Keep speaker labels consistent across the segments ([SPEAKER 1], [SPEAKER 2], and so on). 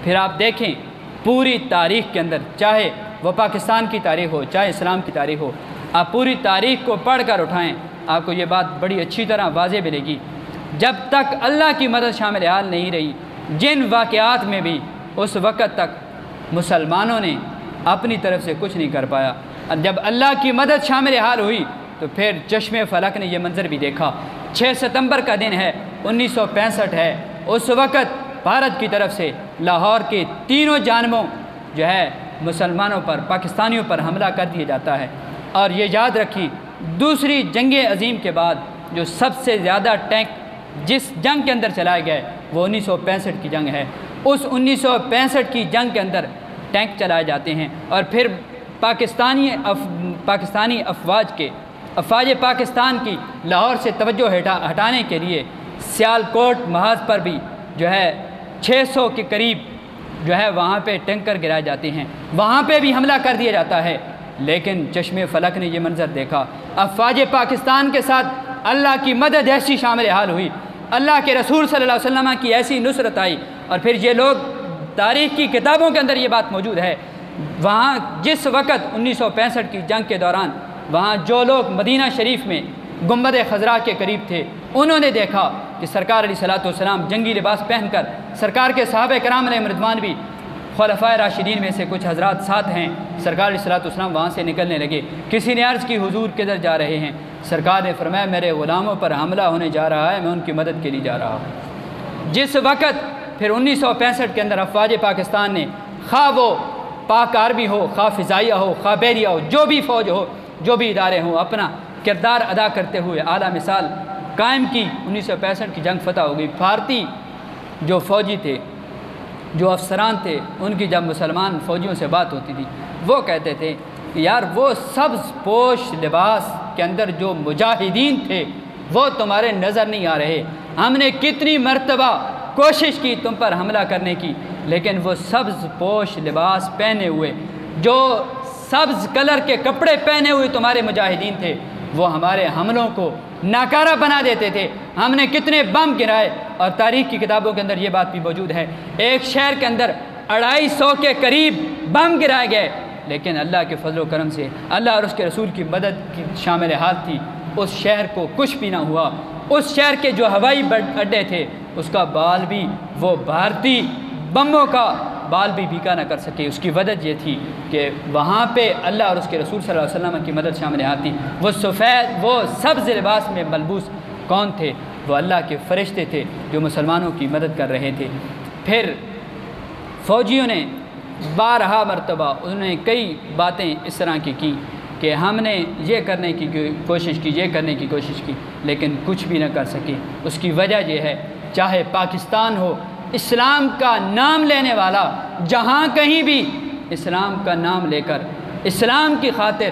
[SPEAKER 1] پھر آپ دیکھیں پوری تاریخ کے اندر، چاہے وہ پاکستان کی تاریخ ہو چاہے اسلام کی تاریخ ہو، آپ پوری تاریخ کو پڑھ کر اٹھائیں، آپ کو یہ بات بڑی اچھی طرح واضح ملے گی۔ جب تک اللہ کی مدد شامل حال نہیں رہی، جن واقعات میں بھی اس وقت تک مسلمانوں نے اپنی طرف سے کچھ نہیں کر پایا، جب اللہ کی مدد شامل حال ہوئی تو پھر چشم فلک نے یہ منظر بھی دیکھا۔ 6 ستمبر کا دن ہے، 1965 ہے، اس وقت بھارت کی طرف سے لاہور کے تینوں جانبوں جو ہے مسلمانوں پر، پاکستانیوں پر حملہ کر دیا جاتا ہے۔ اور یہ یاد رکھی، دوسری جنگ عظیم کے بعد جو سب سے زیادہ ٹینک جس جنگ کے اندر چلائے گئے وہ 1965 کی جنگ ہے۔ اس 1965 کی جنگ کے اندر ٹینک چلائے جاتے ہیں، اور پھر پاکستانی افواج پاکستان کی لاہور سے توجہ ہٹانے کے لیے سیالکوٹ محاذ پر بھی جو ہے 600 کے قریب جو ہے وہاں پہ ٹینکر گرائے جاتے ہیں، وہاں پہ بھی حملہ کر دیا جاتا ہے۔ لیکن چشم فلک نے یہ منظر دیکھا، افواج پاکستان کے ساتھ اللہ کی مدد ایسی شامل حال ہوئی، اللہ کے رسول صلی اللہ علیہ وسلم کی ایسی نصرت آئی۔ اور پھر یہ لوگ، تاریخ کی کتابوں کے اندر یہ بات موجود ہے، وہاں جس وقت 1965 کی جنگ کے دوران وہاں جو لوگ مدینہ شریف میں گنبد خضراء کے قریب تھے، انہوں نے دیکھا کہ سرکار علیہ الصلوۃ والسلام جنگی لباس پہن کر، سرکار کے صحابہ کرام علیہم رضوان بھی، خلفائے راشدین میں سے کچھ حضرات ساتھ ہیں، سرکار علیہ الصلوۃ والسلام وہاں سے نکلنے لگے۔ کسی نے عرض کی حضور کدھر جا رہے ہیں؟ سرکار نے فرمایا میرے غلاموں پر حملہ ہونے جا رہا ہے، میں ان کی مدد کے لیے جا رہا ہوں۔ جس وقت پھر 1965 کے اندر افواج پاکستان نے، خواہ وہ پاک آرمی ہو، خواہ فضائیہ ہو، خواہ بحریہ ہو، جو بھی فوج ہو، جو بھی ادارے ہوں، اپنا کردار ادا کرتے ہوئے اعلیٰ مثال قائم کی۔ 1965 کی جنگ فتح ہو گئی۔ بھارتی جو فوجی تھے، جو افسران تھے، ان کی جب مسلمان فوجیوں سے بات ہوتی تھی، وہ کہتے تھے کہ یار وہ سبز پوش لباس کے اندر جو مجاہدین تھے وہ تمہارے نظر نہیں آ رہے، ہم نے کتنی مرتبہ کوشش کی تم پر حملہ کرنے کی، لیکن وہ سبز پوش لباس پہنے ہوئے، جو سبز کلر کے کپڑے پہنے ہوئے تمہارے مجاہدین تھے، وہ ہمارے حملوں کو ناکارہ بنا دیتے تھے، ہم نے کتنے بم گرائے۔ اور تاریخ کی کتابوں کے اندر یہ بات بھی موجود ہے، ایک شہر کے اندر 250 کے قریب بم گرائے گئے، لیکن اللہ کے فضل و کرم سے، اللہ اور اس کے رسول کی مدد کی شامل حال تھی، اس شہر کو کچھ بھی نہ ہوا۔ اس شہر کے جو ہوائی اڈے تھے، اس کا بال بھی، وہ بھارتی بموں کا بال بھی بھیکا نہ کر سکے۔ اس کی وجہ یہ تھی کہ وہاں پہ اللہ اور اس کے رسول صلی اللہ علیہ وسلم کی مدد شامل آتی۔ وہ سبز لباس میں ملبوس کون تھے؟ وہ اللہ کے فرشتے تھے جو مسلمانوں کی مدد کر رہے تھے۔ پھر فوجیوں نے بارہا مرتبہ انہوں نے کئی باتیں اس طرح کی کہ ہم نے یہ کرنے کی کوشش کی، یہ کرنے کی کوشش کی، لیکن کچھ بھی نہ کر سکے۔ اس کی وجہ یہ ہے، چاہے پاکستان ہو، اسلام کا نام لینے والا جہاں کہیں بھی اسلام کا نام لے کر اسلام کی خاطر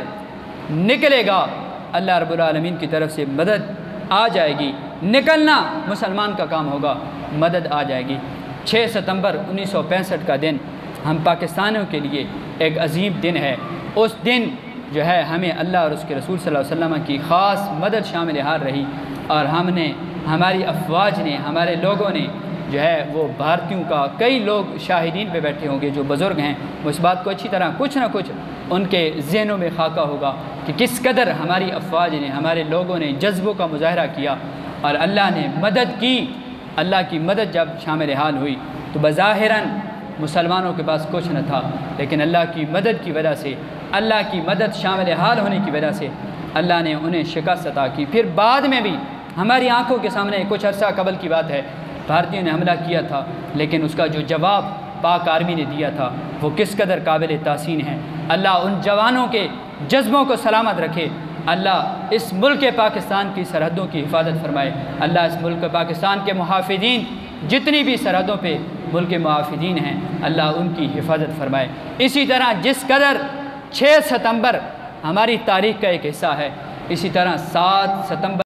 [SPEAKER 1] نکلے گا، اللہ رب العالمین کی طرف سے مدد آ جائے گی۔ نکلنا مسلمان کا کام ہوگا، مدد آ جائے گی۔ 6 ستمبر 1965 کا دن ہم پاکستانیوں کے لیے ایک عظیم دن ہے۔ اس دن جو ہے ہمیں اللہ اور اس کے رسول صلی اللہ علیہ وسلم کی خاص مدد شامل حال رہی، اور ہم نے، ہماری افواج نے، ہمارے لوگوں نے جو ہے وہ بھارتیوں کا، کئی لوگ شاہدین پہ بیٹھے ہوں گے جو بزرگ ہیں، وہ اس بات کو اچھی طرح کچھ نہ کچھ ان کے ذہنوں میں خاکہ ہوگا کہ کس قدر ہماری افواج نے، ہمارے لوگوں نے جذبوں کا مظاہرہ کیا اور اللہ نے مدد کی۔ اللہ کی مدد جب شامل حال ہوئی تو بظاہراً مسلمانوں کے پاس کچھ نہ تھا، لیکن اللہ کی مدد کی وجہ سے، اللہ کی مدد شامل حال ہونے کی وجہ سے اللہ نے انہیں شکست عطا کی۔ پھر بعد میں بھی ہماری آنکھوں کے سامنے کچھ عرصہ قبل کی بات ہے، بھارتیوں نے حملہ کیا تھا، لیکن اس کا جو جواب پاک آرمی نے دیا تھا وہ کس قدر قابل تحسین ہے۔ اللہ ان جوانوں کے جذبوں کو سلامت رکھے، اللہ اس ملک پاکستان کی سرحدوں کی حفاظت فرمائے، اللہ اس ملک پاکستان کے محافظین، جتنی بھی سرحدوں پہ ملک محافظین ہیں، اللہ ان کی حفاظت فرمائے۔ اسی طرح جس قدر 6 ستمبر ہماری تاریخ کا ایک حصہ ہے، اسی طرح 7 ستمبر